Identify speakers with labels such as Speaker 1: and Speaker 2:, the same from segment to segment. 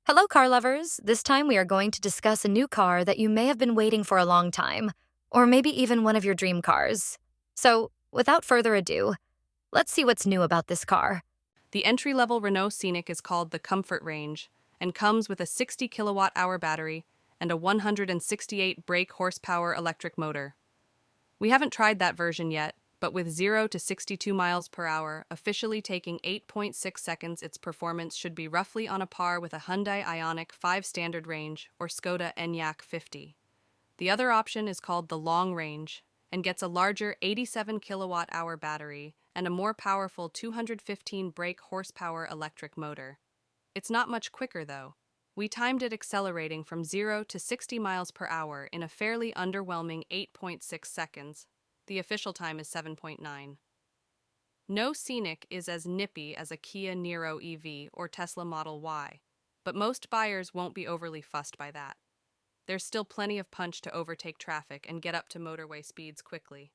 Speaker 1: Hello, car lovers. This time we are going to discuss a new car that you may have been waiting for a long time, or maybe even one of your dream cars. So, without further ado, let's see what's new about this car.
Speaker 2: The entry-level Renault Scenic is called the Comfort Range and comes with a 60 kilowatt-hour battery and a 168 brake horsepower electric motor. We haven't tried that version yet, but with 0 to 62 miles per hour, officially taking 8.6 seconds, its performance should be roughly on a par with a Hyundai Ioniq 5 standard range or Skoda Enyaq 50. The other option is called the Long Range and gets a larger 87 kilowatt-hour battery and a more powerful 215 brake horsepower electric motor. It's not much quicker though. We timed it accelerating from 0 to 60 miles per hour in a fairly underwhelming 8.6 seconds. The official time is 7.9. No Scenic is as nippy as a Kia Niro EV or Tesla Model Y, but most buyers won't be overly fussed by that. There's still plenty of punch to overtake traffic and get up to motorway speeds quickly.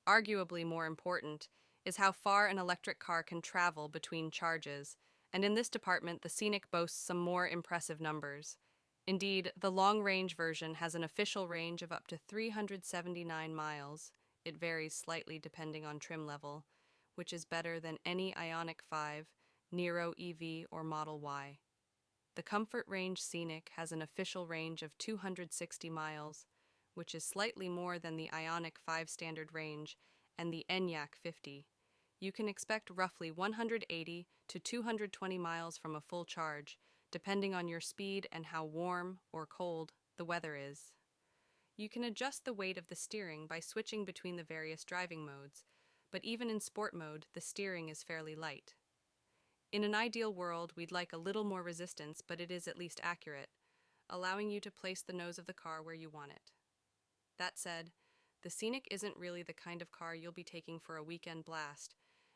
Speaker 2: Arguably more important is how far an electric car can travel between charges, and in this department the Scenic boasts some more impressive numbers. Indeed, the long-range version has an official range of up to 379 miles. It varies slightly depending on trim level, which is better than any Ioniq 5, Niro EV, or Model Y. The Comfort Range Scenic has an official range of 260 miles, which is slightly more than the Ioniq 5 standard range and the Enyaq 50. You can expect roughly 180 to 220 miles from a full charge, depending on your speed and how warm or cold the weather is. You can adjust the weight of the steering by switching between the various driving modes, but even in sport mode, the steering is fairly light. In an ideal world, we'd like a little more resistance, but it is at least accurate, allowing you to place the nose of the car where you want it. That said, the Scenic isn't really the kind of car you'll be taking for a weekend blast,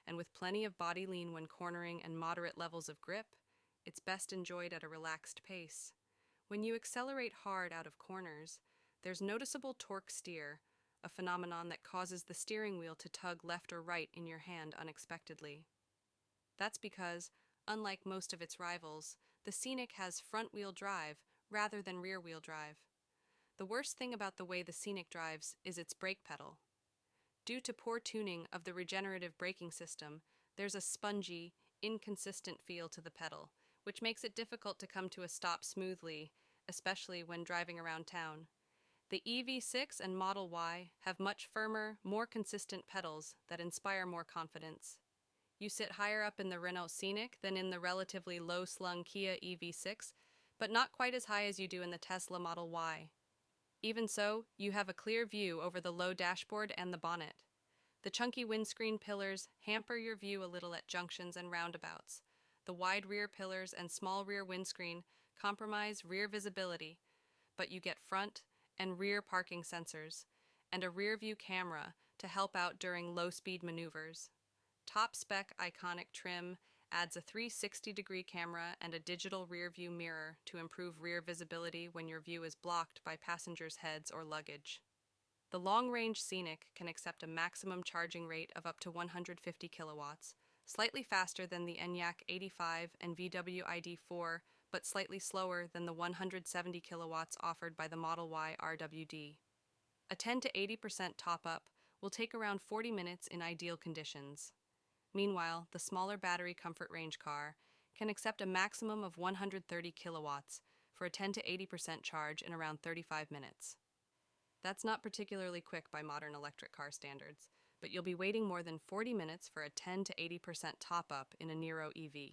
Speaker 2: and with plenty of body lean when cornering and moderate levels of grip, it's best enjoyed at a relaxed pace. When you accelerate hard out of corners, there's noticeable torque steer, a phenomenon that causes the steering wheel to tug left or right in your hand unexpectedly. That's because, unlike most of its rivals, the Scenic has front-wheel drive rather than rear-wheel drive. The worst thing about the way the Scenic drives is its brake pedal. Due to poor tuning of the regenerative braking system, there's a spongy, inconsistent feel to the pedal, which makes it difficult to come to a stop smoothly, especially when driving around town. The EV6 and Model Y have much firmer, more consistent pedals that inspire more confidence. You sit higher up in the Renault Scenic than in the relatively low-slung Kia EV6, but not quite as high as you do in the Tesla Model Y. Even so, you have a clear view over the low dashboard and the bonnet. The chunky windscreen pillars hamper your view a little at junctions and roundabouts. The wide rear pillars and small rear windscreen compromise rear visibility, but you get front and rear parking sensors and a rear view camera to help out during low-speed maneuvers. Top-spec iconic trim adds a 360-degree camera and a digital rear-view mirror to improve rear visibility when your view is blocked by passengers' heads or luggage. The long-range Scenic can accept a maximum charging rate of up to 150 kilowatts, slightly faster than the Enyaq 85 and VW ID4, but slightly slower than the 170 kilowatts offered by the Model Y RWD. A 10 to 80% top-up will take around 40 minutes in ideal conditions. Meanwhile, the smaller battery Comfort Range car can accept a maximum of 130 kilowatts for a 10 to 80% charge in around 35 minutes. That's not particularly quick by modern electric car standards, but you'll be waiting more than 40 minutes for a 10 to 80% top-up in a Niro EV.